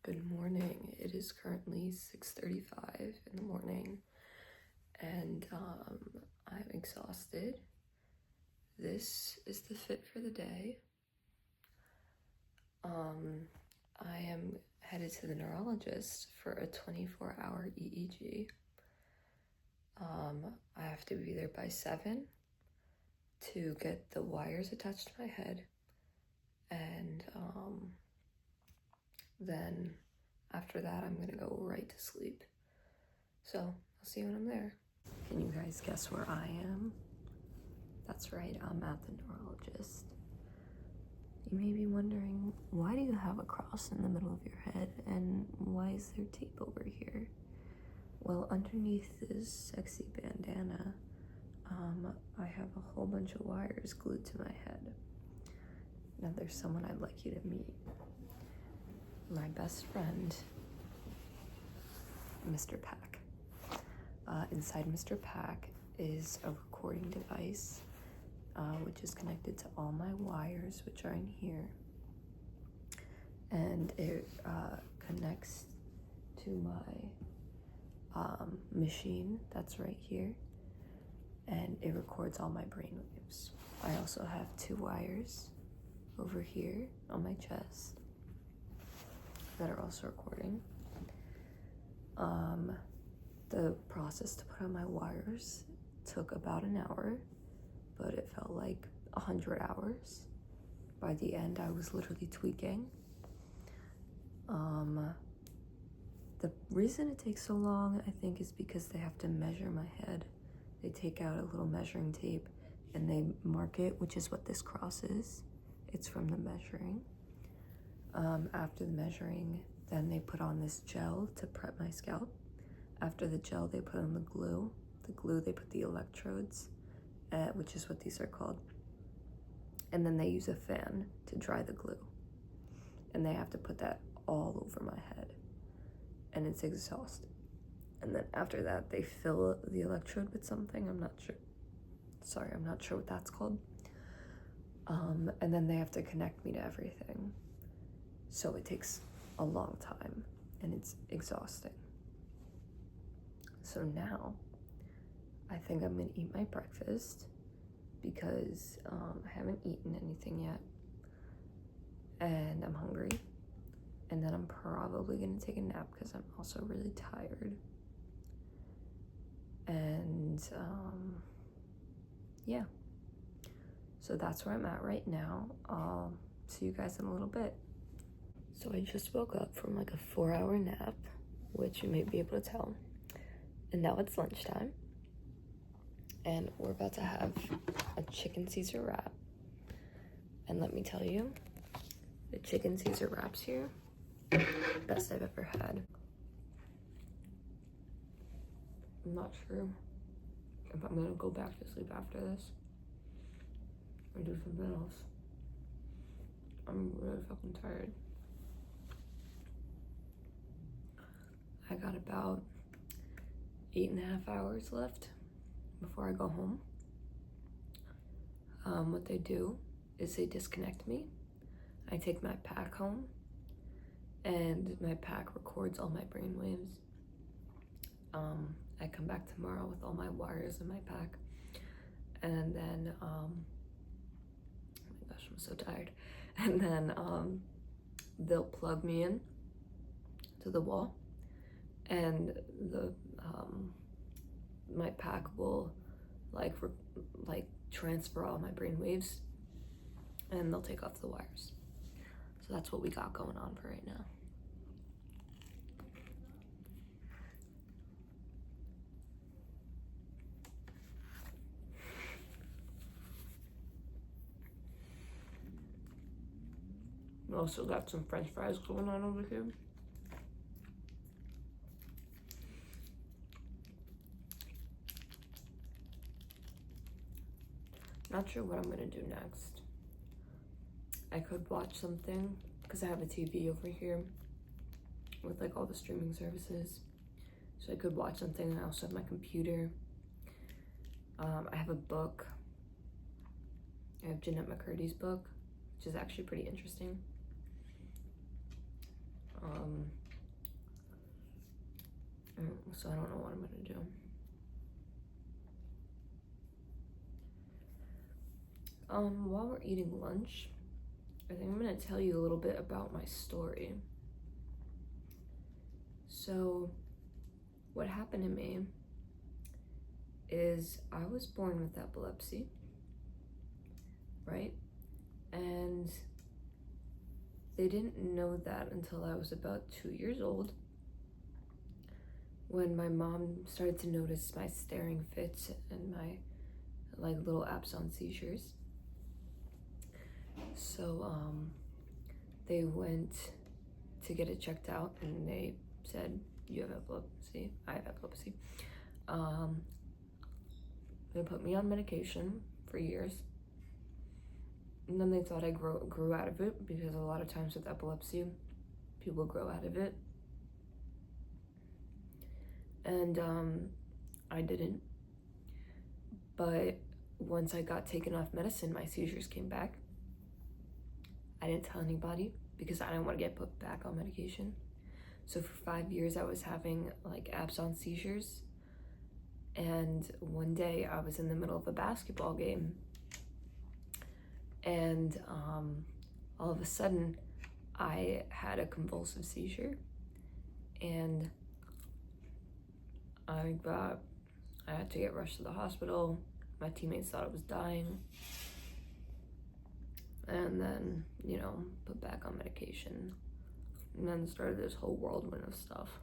Good morning. It is currently 6:35 in the morning and I'm exhausted. This is the fit for the day. I am headed to the neurologist for a 24-hour EEG. I have to be there by 7 to get the wires attached to my head, and then after that I'm gonna go right to sleep. So I'll see you when I'm there. Can you guys guess where I am? That's right, I'm at the neurologist. You may be wondering, why do you have a cross in the middle of your head, and why is there tape over here? Well, underneath this sexy bandana, I have a whole bunch of wires glued to my head. Now there's someone I'd like you to meet. My best friend, Mr. Pack. Inside Mr. Pack is a recording device, which is connected to all my wires, which are in here. And it connects to my machine that's right here. And it records all my brain waves. I also have 2 wires over here on my chest that are also recording. The process to put on my wires took about an hour, but it felt like 100 hours. By the end, I was literally tweaking. The reason it takes so long, I think, is because they have to measure my head. They take out a little measuring tape and they mark it, which is what this cross is. It's from the measuring. After the measuring, then they put on this gel to prep my scalp. After the gel, they put on the glue. The glue, they put the electrodes, which is what these are called. And then they use a fan to dry the glue. And they have to put that all over my head. And it's exhausting. And then after that, they fill the electrode with something. I'm not sure what that's called. And then they have to connect me to everything. So it takes a long time and it's exhausting. So now I think I'm gonna eat my breakfast because I haven't eaten anything yet and I'm hungry. And then I'm probably gonna take a nap because I'm also really tired. And yeah, so that's where I'm at right now. I'll see you guys in a little bit. So I just woke up from like a 4-hour nap, which you may be able to tell. And now it's lunchtime. And we're about to have a chicken Caesar wrap. And let me tell you, the chicken Caesar wraps here, best I've ever had. I'm not sure if I'm gonna go back to sleep after this or do something else. I'm really fucking tired. I got about 8.5 hours left before I go home. What they do is they disconnect me. I take my pack home and my pack records all my brain waves. I come back tomorrow with all my wires in my pack, and then oh my gosh, I'm so tired. And then they'll plug me in to the wall, and the my pack will like transfer all my brain waves, and they'll take off the wires. So that's what we got going on for right now. We also got some French fries going on over here. Not sure what I'm gonna do next. I could watch something because I have a TV over here with like all the streaming services. So I could watch something. I also have my computer. I have a book. I have Jeanette McCurdy's book, which is actually pretty interesting. so I don't know what I'm gonna do. While we're eating lunch, I think I'm gonna tell you a little bit about my story. So, what happened to me is I was born with epilepsy, right? And they didn't know that until I was about 2 years old, when my mom started to notice my staring fits and my like little absence seizures. So they went to get it checked out, and they said, you have epilepsy. I have epilepsy. They put me on medication for years, and then they thought I grew out of it, because a lot of times with epilepsy, people grow out of it. And I didn't. But once I got taken off medicine, my seizures came back. I didn't tell anybody because I didn't want to get put back on medication. So for 5 years, I was having like absence seizures. And one day I was in the middle of a basketball game, and all of a sudden I had a convulsive seizure, and I had to get rushed to the hospital. My teammates thought I was dying, and then, you know, put back on medication, and then started this whole whirlwind of stuff.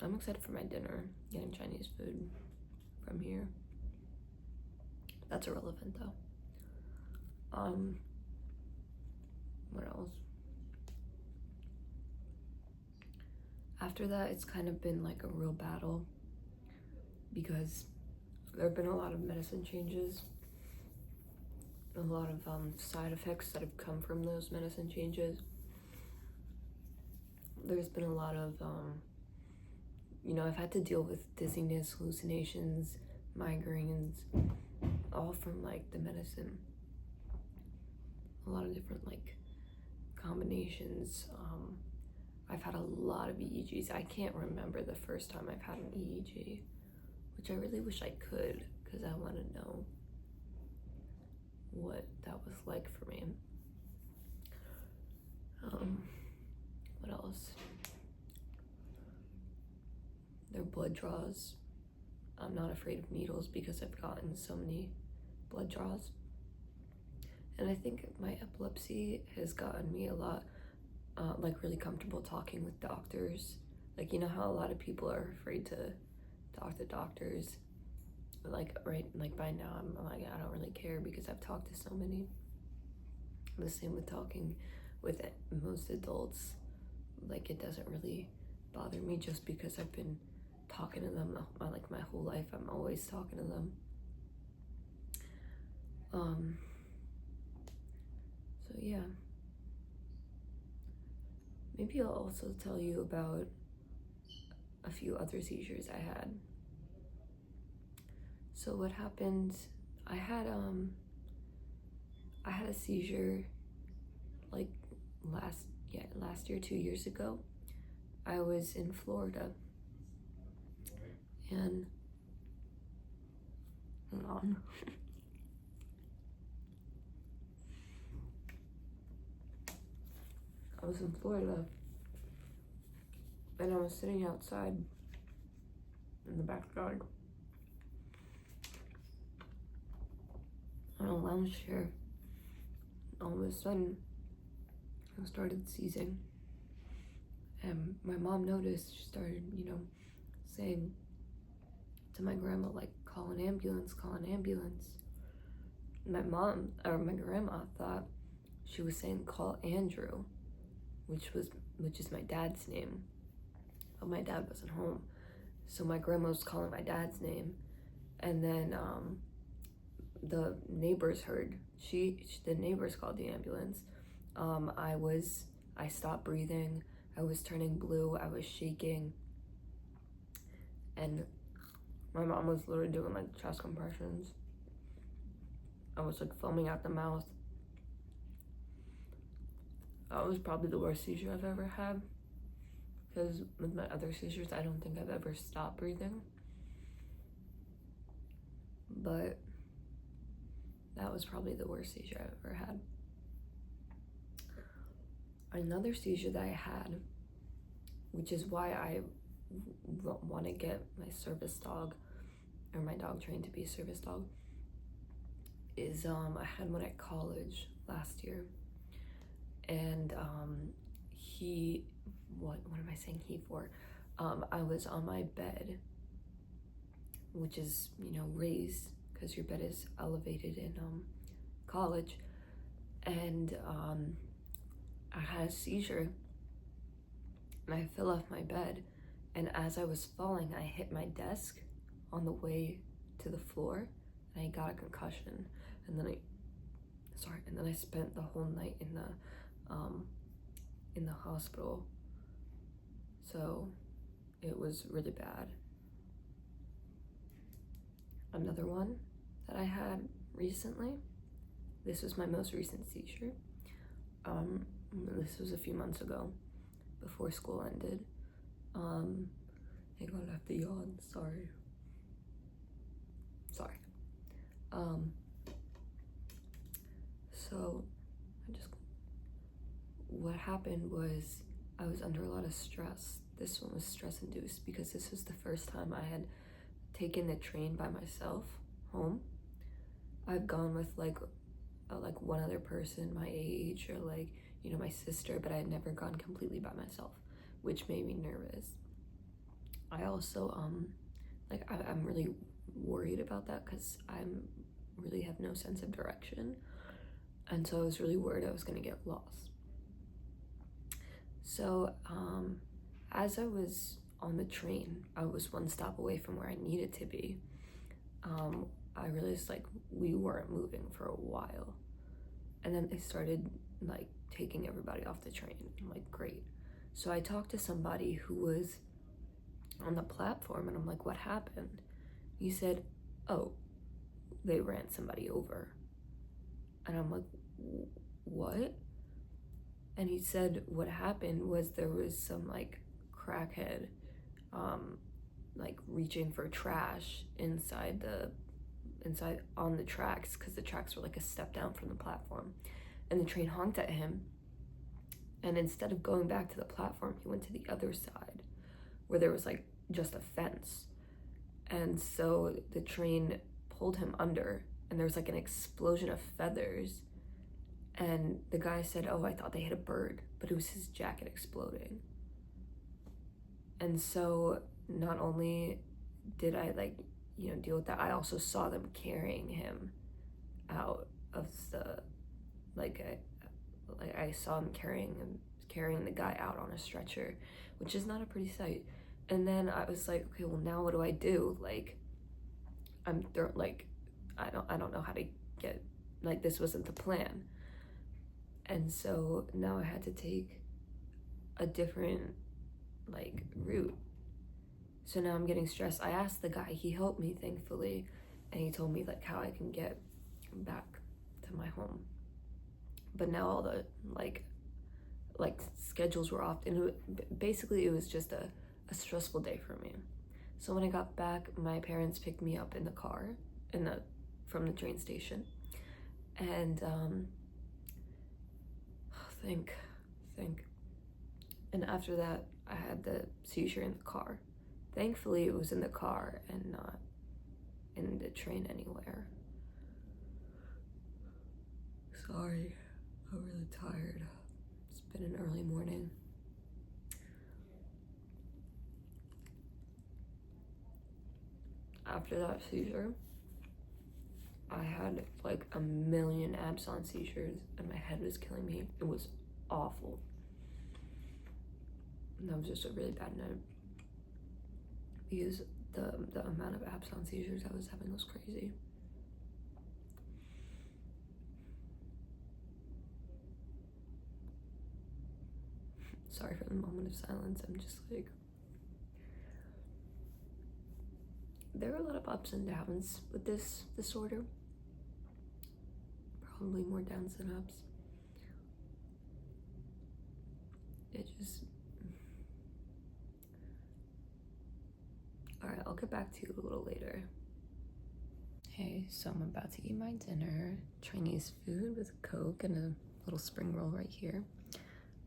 I'm excited for my dinner, getting Chinese food from here. That's irrelevant though. What else? After that, it's kind of been like a real battle, because there have been a lot of medicine changes, a lot of side effects that have come from those medicine changes. There's been a lot of, you know, I've had to deal with dizziness, hallucinations, migraines, all from like the medicine. A lot of different like combinations. I've had a lot of EEGs. I can't remember the first time I've had an EEG, which I really wish I could, because I want to know what that was like for me. What else? Their blood draws. I'm not afraid of needles because I've gotten so many blood draws. And I think my epilepsy has gotten me a lot, like really comfortable talking with doctors. Like, you know how a lot of people are afraid to talk to doctors? Like, right, like by now I'm like, I don't really care because I've talked to so many. The same with talking with most adults. Like, it doesn't really bother me just because I've been talking to them like my whole life. I'm always talking to them. So yeah. Maybe I'll also tell you about a few other seizures I had. So what happened, I had a seizure like last year, 2 years ago. I was in Florida, and hold on. I was in Florida, and I was sitting outside in the backyard on a lounge chair. All of a sudden, I started seizing, and my mom noticed. She started, you know, saying to my grandma, like, call an ambulance, call an ambulance. My grandma thought she was saying call Andrew, which is my dad's name, but my dad wasn't home. So my grandma was calling my dad's name, and then the neighbors heard. The neighbors called the ambulance. I stopped breathing. I was turning blue. I was shaking, and my mom was literally doing like chest compressions. I was like foaming out the mouth. That was probably the worst seizure I've ever had, because with my other seizures, I don't think I've ever stopped breathing. But that was probably the worst seizure I've ever had. Another seizure that I had, which is why I want to get my service dog, or my dog trained to be a service dog, is I had one at college last year, and what am I saying he for? I was on my bed, which is, raised, because your bed is elevated in college, and I had a seizure, and I fell off my bed, and as I was falling, I hit my desk on the way to the floor, and I got a concussion, and then I spent the whole night in the hospital, so it was really bad. Another one that I had recently, this was my most recent seizure. This was a few months ago, before school ended. Hang on, I have to yawn, sorry. So what happened was I was under a lot of stress. This one was stress induced because this was the first time I had taken the train by myself home. I've gone with like one other person my age, or my sister, but I had never gone completely by myself, which made me nervous. I also I'm really worried about that because I really have no sense of direction, and so I was really worried I was gonna get lost. So as I was on the train, I was one stop away from where I needed to be. I realized we weren't moving for a while, and then they started taking everybody off the train. I'm like, great. So I talked to somebody who was on the platform, and I'm like, what happened? He said, oh, they ran somebody over. And I'm like, what? And he said what happened was there was some crackhead reaching for trash inside on the tracks, because the tracks were a step down from the platform, and the train honked at him, and instead of going back to the platform, he went to the other side where there was just a fence, and so the train pulled him under, and there was an explosion of feathers, and the guy said, oh, I thought they hit a bird, but it was his jacket exploding. And so not only did I deal with that, I also saw them carrying him out of the I saw him carrying the guy out on a stretcher, which is not a pretty sight. And then I was like, okay, well, now what do I do? I don't know how to get, this wasn't the plan. And so now I had to take a different route. So now I'm getting stressed. I asked the guy, he helped me thankfully, and he told me how I can get back to my home. But now all the schedules were off, and basically it was just a stressful day for me. So when I got back, my parents picked me up in the car from the train station, and think. And after that, I had the seizure in the car. Thankfully, it was in the car and not in the train anywhere. Sorry, I'm really tired. It's been an early morning. After that seizure, I had a million absence seizures, and my head was killing me. It was awful. And that was just a really bad night, because the amount of absence seizures I was having was crazy. Sorry for the moment of silence. I'm just there are a lot of ups and downs with this disorder. Probably more downs than ups. get back to you a little later. Hey, so I'm about to eat my dinner. Chinese food with Coke and a little spring roll right here.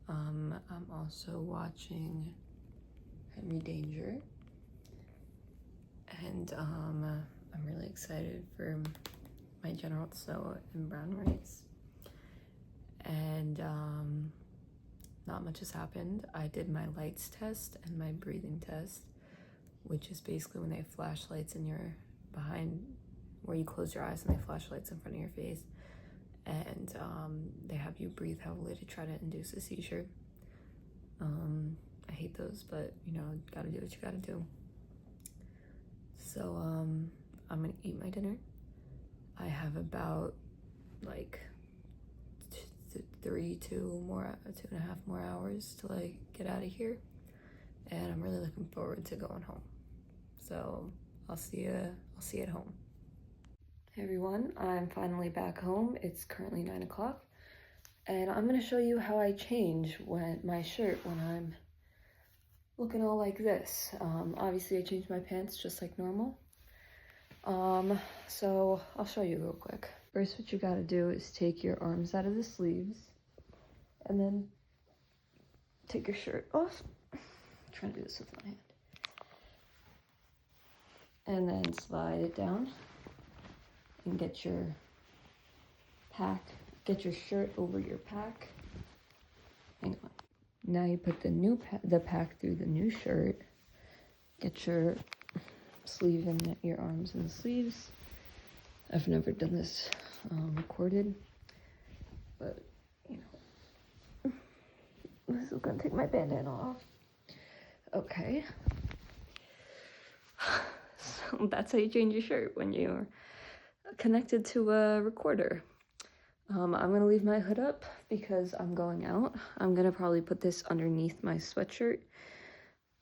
I'm also watching Henry Danger. And I'm really excited for my General Tso and brown rice. And not much has happened. I did my lights test and my breathing test, which is basically when they have flashlights in your behind, where you close your eyes and they flash lights in front of your face, and they have you breathe heavily to try to induce a seizure. I hate those, but you know, gotta do what you gotta do. So I'm gonna eat my dinner. I have about like 2.5 more hours till I get out of here, and I'm really looking forward to going home. So I'll see you at home. Hey everyone, I'm finally back home. It's currently 9 o'clock, and I'm gonna show you how I change my shirt when I'm looking all like this. Obviously I changed my pants just like normal. So I'll show you real quick. First, what you gotta do is take your arms out of the sleeves and then take your shirt off. I'm trying to do this with my hand. And then slide it down and get your shirt over your pack. Hang on. Now you put the pack through the new shirt. Get your sleeve in your arms and the sleeves. I've never done this recorded, but you know, this is gonna take my bandana off. Okay. So that's how you change your shirt when you're connected to a recorder. I'm gonna leave my hood up because I'm going out. I'm gonna probably put this underneath my sweatshirt.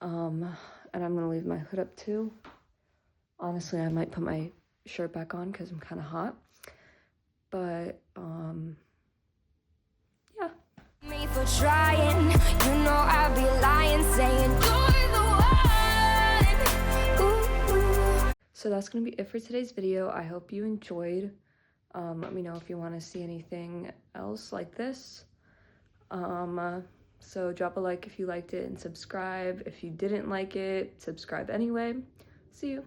And I'm gonna leave my hood up too. Honestly, I might put my shirt back on because I'm kind of hot. But, yeah. Me for trying, you know I'd be lying, saying you're the one. Ooh. So that's gonna be it for today's video. I hope you enjoyed. Let me know if you want to see anything else like this. So drop a like if you liked it and subscribe. If you didn't like it, subscribe anyway. See you.